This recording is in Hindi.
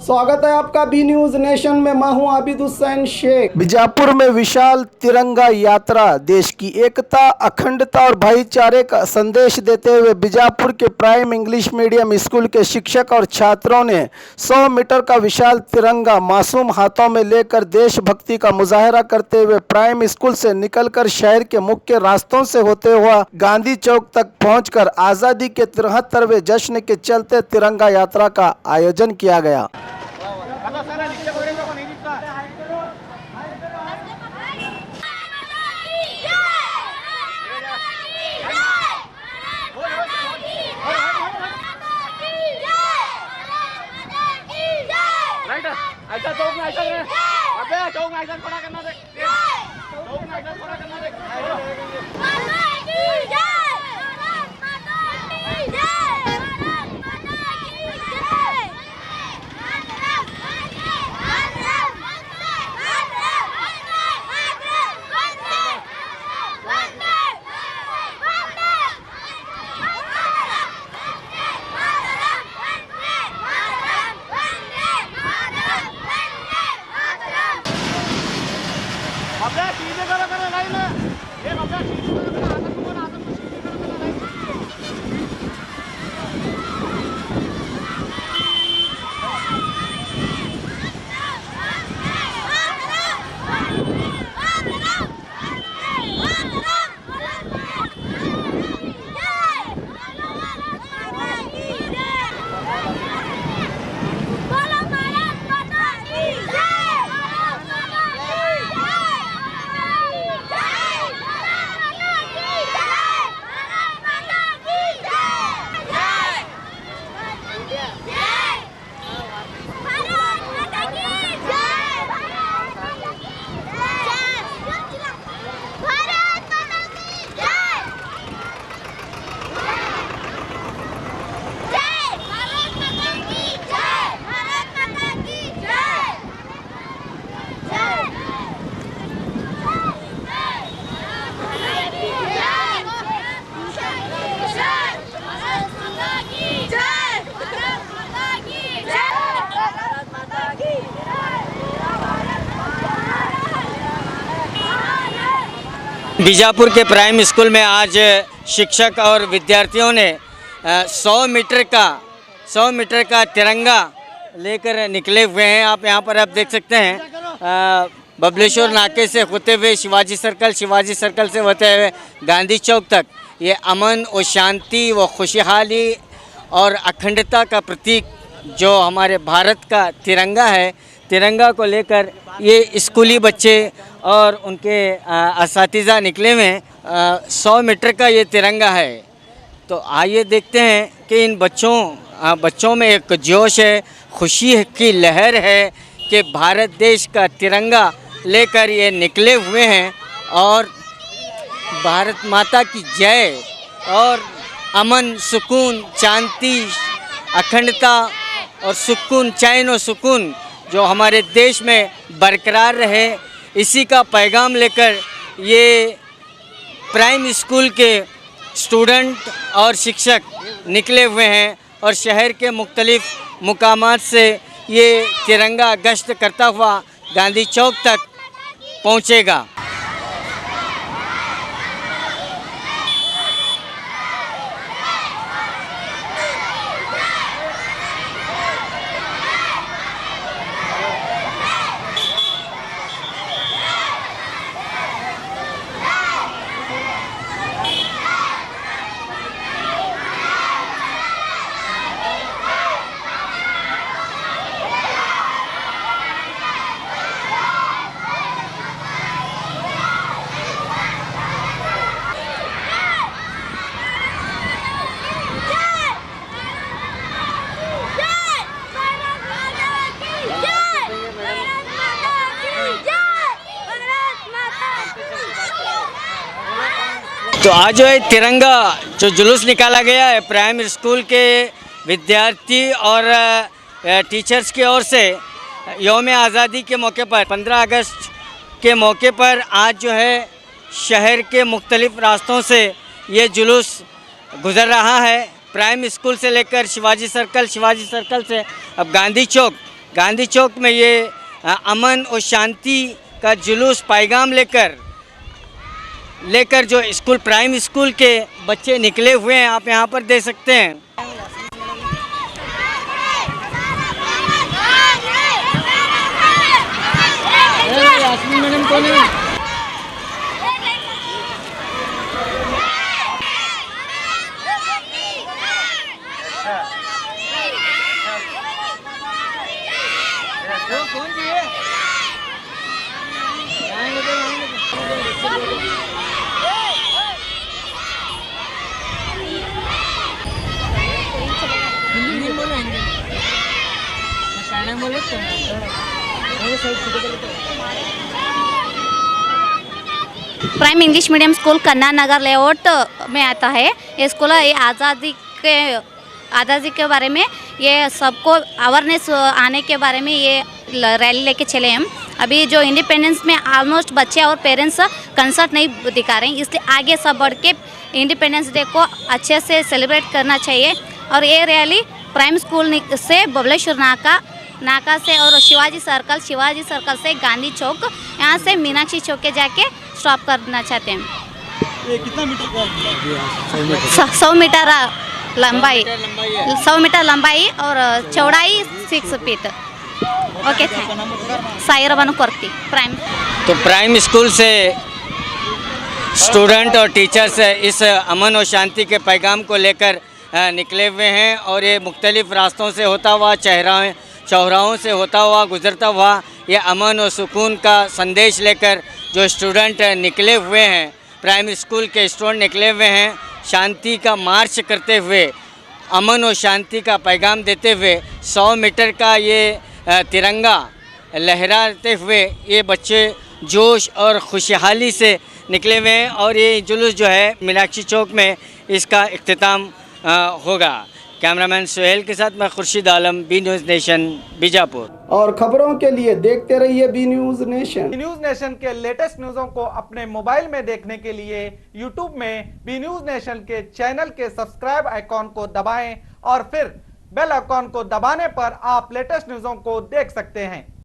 स्वागत है आपका बी न्यूज नेशन में। मैं हूं आबिद हुसैन शेख। बीजापुर में विशाल तिरंगा यात्रा देश की एकता, अखंडता और भाईचारे का संदेश देते हुए बीजापुर के प्राइम इंग्लिश मीडियम स्कूल के शिक्षक और छात्रों ने 100 मीटर का विशाल तिरंगा मासूम हाथों में लेकर देशभक्ति का मुजाहरा करते हुए प्राइम स्कूल से निकलकर शहर के मुख्य रास्तों से होते हुआ गांधी चौक तक पहुंचकर आज़ादी के 73वें जश्न के चलते तिरंगा यात्रा का आयोजन किया गया। ऐसा चौक में ऐसा करें, अबे चौक में ऐसा खड़ा करना दे, चौक में ऐसा खड़ा करना दे। माता की जय, भारत माता की जय, भारत माता की जय। अपना सीधे करो लाइन में, ये अपना सीधे करो आदम को सीधे करो लाइन में। बीजापुर के प्राइम स्कूल में आज शिक्षक और विद्यार्थियों ने 100 मीटर का तिरंगा लेकर निकले हुए हैं। आप यहाँ पर आप देख सकते हैं बबलेश्वर नाके से होते हुए शिवाजी सर्कल से होते हुए गांधी चौक तक ये अमन और शांति व खुशहाली और अखंडता का प्रतीक जो हमारे भारत का तिरंगा है, तिरंगा को लेकर ये स्कूली बच्चे और उनके असातिज़ा निकले हुए हैं। 100 मीटर का ये तिरंगा है। तो आइए देखते हैं कि इन बच्चों में एक जोश है, खुशी की लहर है कि भारत देश का तिरंगा लेकर ये निकले हुए हैं और भारत माता की जय और अमन, सुकून, शांति, अखंडता और सुकून, चैन और सुकून जो हमारे देश में बरकरार रहे, इसी का पैगाम लेकर ये प्राइम स्कूल के स्टूडेंट और शिक्षक निकले हुए हैं और शहर के मुख्तलिफ मुकामात से ये तिरंगा गश्त करता हुआ गांधी चौक तक पहुंचेगा। तो आज जो है तिरंगा जो जुलूस निकाला गया है प्राइमरी स्कूल के विद्यार्थी और टीचर्स की ओर से यौम आज़ादी के मौके पर 15 अगस्त के मौके पर आज जो है शहर के मुख्तलिफ़ रास्तों से ये जुलूस गुज़र रहा है। प्राइम स्कूल से लेकर शिवाजी सर्कल से अब गांधी चौक गांधी चौक में ये अमन और शांति का जुलूस पैगाम लेकर जो स्कूल प्राइम स्कूल के बच्चे निकले हुए हैं, आप यहाँ पर देख सकते हैं। मैडम कौन है? प्राइम इंग्लिश मीडियम स्कूल कन्ना नगर लेआउट में आता है। ये स्कूल ये आज़ादी के बारे में ये सबको अवेयरनेस आने के बारे में ये रैली लेके चले हम। अभी जो इंडिपेंडेंस में ऑलमोस्ट बच्चे और पेरेंट्स कंसर्ट नहीं दिखा रहे हैं, इसलिए आगे सब बढ़ के इंडिपेंडेंस डे को अच्छे से सेलिब्रेट करना चाहिए। और ये रैली प्राइम स्कूल से बबलेश्वर नाका से और शिवाजी सर्कल से गांधी चौक, यहाँ से मीनाक्षी चौक के जाके स्टॉप करना चाहते हैं। ये कितना मीटर का है? 100 मीटर लंबाई, 100 मीटर लंबाई और चौड़ाई 6 फीट। ओके, सायरबानु करती प्राइम। तो प्राइम स्कूल से स्टूडेंट और टीचर्स इस अमन और शांति के पैगाम को लेकर निकले हुए हैं और ये मुख्तलिफ रास्तों से होता हुआ चौराहों से होता हुआ गुजरता हुआ ये अमन और सुकून का संदेश लेकर जो स्टूडेंट निकले हुए हैं, प्राइमरी स्कूल के स्टूडेंट निकले हुए हैं, शांति का मार्च करते हुए, अमन और शांति का पैगाम देते हुए 100 मीटर का ये तिरंगा लहराते हुए ये बच्चे जोश और खुशहाली से निकले हुए हैं और ये जुलूस जो है मीनाक्षी चौक में इसका इख्तिताम होगा। कैमरामैन सुहेल के साथ मैं Khurshid Alam, B news nation, Bijapur. और खबरों के लिए देखते रहिए B news nation. B news nation के लेटेस्ट न्यूज़ों को अपने मोबाइल में देखने के लिए यूट्यूब में बी न्यूज़ नेशन के चैनल के सब्सक्राइब आइकॉन को दबाएं और फिर बेल आइकॉन को दबाने पर आप लेटेस्ट न्यूज़ों को देख सकते हैं।